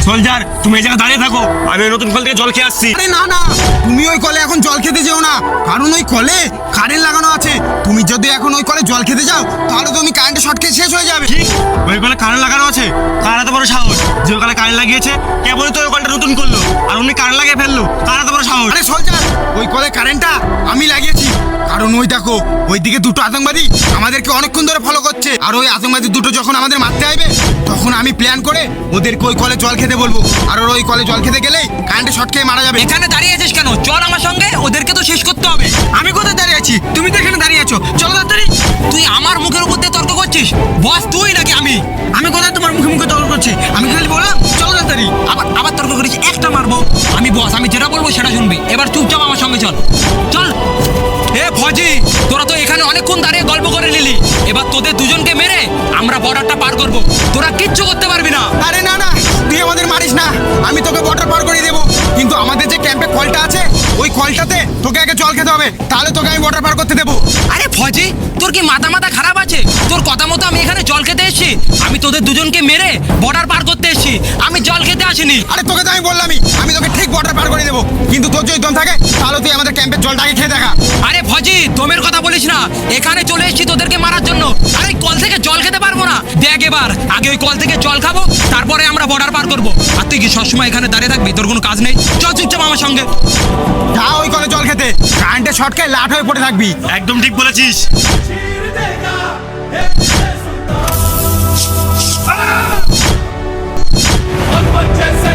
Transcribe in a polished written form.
Soldier, তুমি এই জায়গায় দাঁড়িয়ে থাকো, আমি ওই নতুন কল থেকে জল খেয়ে আসছি। আরে না না, তুমি ওই কলে এখন জল খেতে যেও না, কারণ ওই কলে কারেন্ট লাগানো আছে। তুমি যদি এখন ওই কলে জল খেতে যাও তাহলে তুমি কারেন্টে শর্ট খেয়ে শেষ হয়ে যাবে। কি? ওই কলে কারেন্ট লাগানো আছে? কার এত বড় সাহস যে ওই কলে কারেন্ট লাগিয়েছে? কেবলই তো ওই কলটা নতুন করলো আর উনি কারেন্ট লাগিয়ে ফেললো, কার এত বড় সাহস? আরে সোলজার, ওই কলে কারেন্টটা আমি লাগিয়েছি, কারণ ওই দেখো ওইদিকে দুটো আতঙ্কবাদী আমাদেরকে অনেকক্ষণ ধরে ফলো করছে। আর ওই আতঙ্কবাদী দুটো যখন আমাদের মারতে আসবে তখন আমি প্ল্যান করে ওদেরকে ওই কলে জল খেতে বলবো, আর ওই কলে জল খেতে গেলেই কারেন্টে শর্ট খেয়ে মারা যাবে। এখানে দাঁড়িয়ে আছিস কেন? চল আমার সঙ্গে, ওদেরকে তো শেষ করতে হবে। আমি কোথায় দাঁড়িয়ে আছি? তুমি তো এখানে দাঁড়িয়ে আছো, চলো তাড়াতাড়ি। তুই আমার মুখের উপর দিয়ে তর্ক করছিস? বস তুই নাকি আমি? আমি কোথায় তোমার মুখে মুখে তর্ক করছি? আমি খালি বললাম চলো তাড়াতাড়ি। আবার আবার তর্ক করিস, একটা মারবো। আমি বস, আমি যেটা বলবো সেটা শুনবি। এবার চুপচাপ আমার সঙ্গে চল চল। এ ফজি, তোরা তো এখানে অনেকক্ষণ দাঁড়িয়ে গল্প করে নিলি, এবার তোদের দুজনকে মেরে আমরা বর্ডারটা পার করব। তোরা কিচ্ছু করতে পারবি না। আরে না না, তুই আমাদের মারিস না, আমি তোকে বর্ডার পার করে দেবো। কিন্তু আমাদের যে ক্যাম্পে কলটা আছে ওই কলটাতে তোকে আগে জল খেতে হবে, তাহলে তোকে আমি বর্ডার পার করতে দেবো। আরে ফজি, তোর কি মাথা মাথা খারাপ আছে? তোর কথা মতো আমি এখানে জল খেতে এসেছি? আমি তোদের দুজনকে মেরে বর্ডার পার করতে এসেছি, আমি জল খেতে আসিনি। আরে তোকে তো আমি বললামই আমি তোকে ঠিক বর্ডার পার করে দেবো, কিন্তু তোর যদি দম থাকে তাহলে তুই আমাদের ক্যাম্পের জলটাকে খেয়ে দেখা। আরে ফজি, দমের কথা বলিস না, এখানে চলে এসেছি তোদেরকে মারার জন্য। আরে এই কল থেকে জল খেতে পারবো না? দেখ এবার, আগে ওই কল থেকে জল খাবো, তারপরে আমরা বর্ডার পার করবো। আর তুই কি সবসময় এখানে দাঁড়িয়ে থাকবি? তোর কোনো কাজ নেই? চল চুপচাপ আমার সঙ্গে। যা ওই কলে জল খেতে, কারেন্টে শর্ট খেয়ে লাট হয়ে পড়ে থাকবি। একদম ঠিক বলেছিস। जैसे